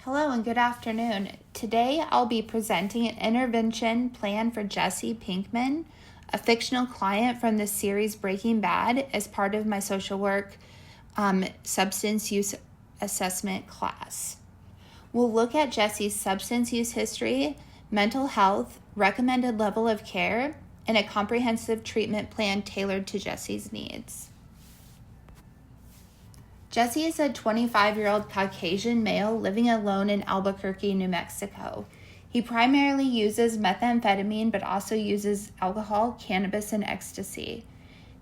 Hello and good afternoon. Today I'll be presenting an intervention plan for Jesse Pinkman, a fictional client from the series Breaking Bad, as part of my social work substance use assessment class. We'll look at Jesse's substance use history, mental health, recommended level of care, and a comprehensive treatment plan tailored to Jesse's needs. Jesse is a 25-year-old Caucasian male living alone in Albuquerque, New Mexico. He primarily uses methamphetamine, but also uses alcohol, cannabis, and ecstasy.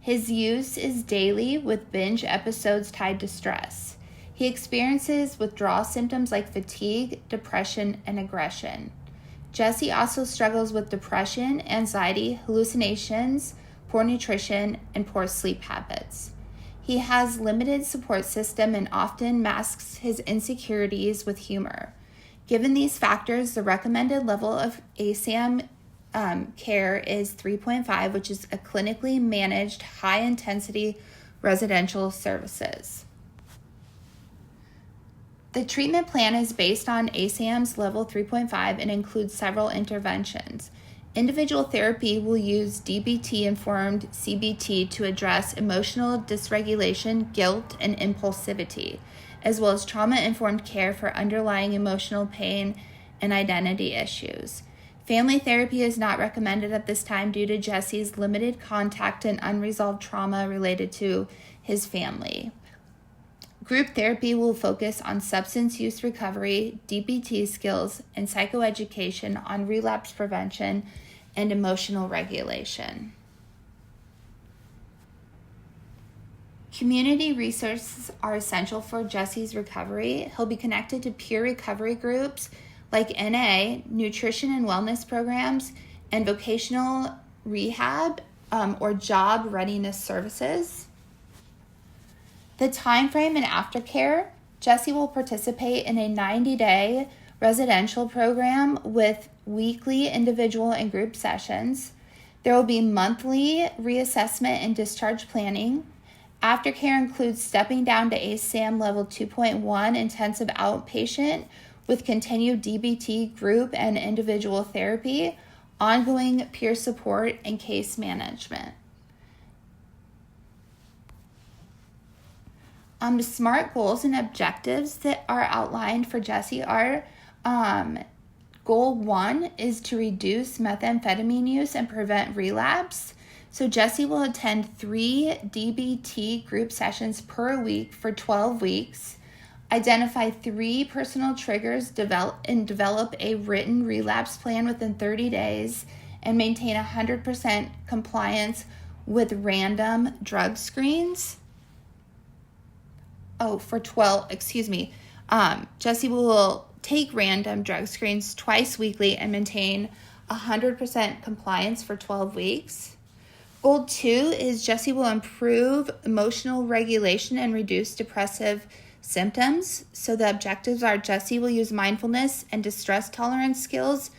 His use is daily, with binge episodes tied to stress. He experiences withdrawal symptoms like fatigue, depression, and aggression. Jesse also struggles with depression, anxiety, hallucinations, poor nutrition, and poor sleep habits. He has limited support system and often masks his insecurities with humor. Given these factors, the recommended level of ASAM care is 3.5, which is a clinically managed high-intensity residential services. The treatment plan is based on ASAM's level 3.5 and includes several interventions. Individual therapy will use DBT-informed CBT to address emotional dysregulation, guilt, and impulsivity, as well as trauma-informed care for underlying emotional pain and identity issues. Family therapy is not recommended at this time due to Jesse's limited contact and unresolved trauma related to his family. Group therapy will focus on substance use recovery, DBT skills, and psychoeducation on relapse prevention and emotional regulation. Community resources are essential for Jesse's recovery. He'll be connected to peer recovery groups like NA, nutrition and wellness programs, and vocational rehab or job readiness services. The time frame and aftercare, Jesse will participate in a 90-day residential program with weekly individual and group sessions. There will be monthly reassessment and discharge planning. Aftercare includes stepping down to ASAM level 2.1 intensive outpatient with continued DBT group and individual therapy, ongoing peer support, and case management. SMART goals and objectives that are outlined for Jesse are goal 1 is to reduce methamphetamine use and prevent relapse. So Jesse will attend 3 DBT group sessions per week for 12 weeks, identify 3 personal triggers, develop a written relapse plan within 30 days, and maintain 100% compliance with random drug screens. Jesse will take random drug screens twice weekly and maintain 100% compliance for 12 weeks. Goal 2 is Jesse will improve emotional regulation and reduce depressive symptoms. So the objectives are Jesse will use mindfulness and distress tolerance skills,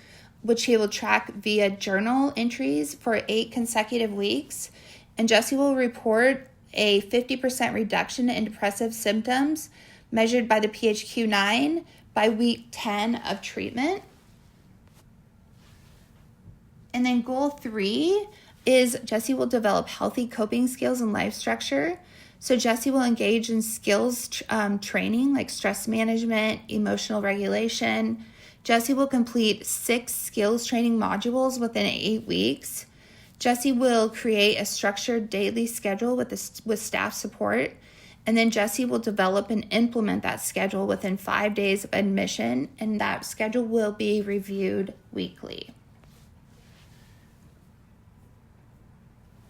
which he will track via journal entries for 8 consecutive weeks. And Jesse will report a 50% reduction in depressive symptoms measured by the PHQ-9 by week 10 of treatment. And then goal 3 is Jesse will develop healthy coping skills and life structure. So Jesse will engage in skills training like stress management, emotional regulation. Jesse will complete 6 skills training modules within 8 weeks. Jesse will create a structured daily schedule with staff support, and then Jesse will develop and implement that schedule within 5 days of admission, and that schedule will be reviewed weekly.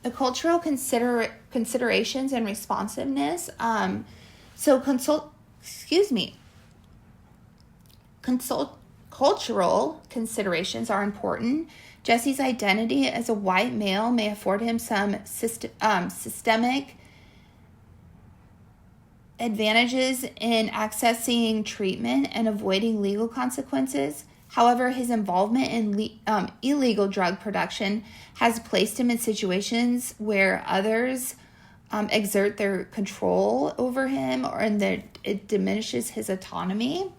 The cultural considerations and responsiveness. Cultural considerations are important. Jesse's identity as a white male may afford him some systemic advantages in accessing treatment and avoiding legal consequences. However, his involvement in illegal drug production has placed him in situations where others exert their control over him, and that it diminishes his autonomy.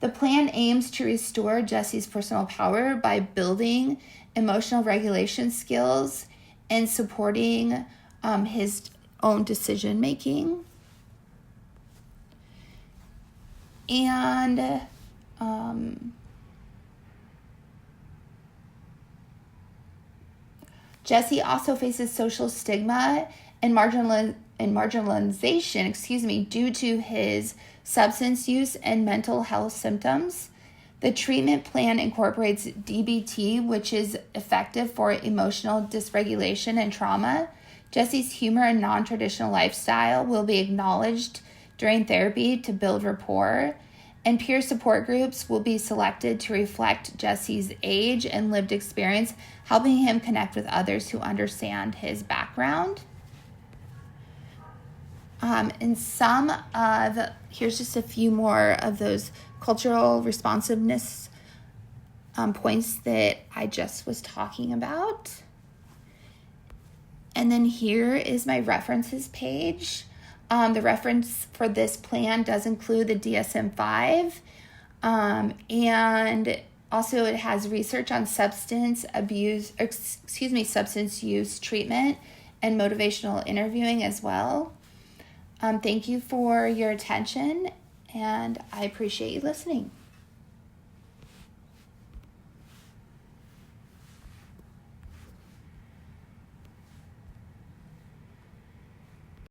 The plan aims to restore Jesse's personal power by building emotional regulation skills and supporting his own decision making. And Jesse also faces social stigma and marginalization, due to his substance use and mental health symptoms. The treatment plan incorporates DBT, which is effective for emotional dysregulation and trauma. Jesse's humor and non-traditional lifestyle will be acknowledged during therapy to build rapport, and peer support groups will be selected to reflect Jesse's age and lived experience, helping him connect with others who understand his background. Here's just a few more of those cultural responsiveness points that I just was talking about. And then here is my references page. The reference for this plan does include the DSM-5, and also it has research on substance use treatment and motivational interviewing as well. Thank you for your attention, and I appreciate you listening.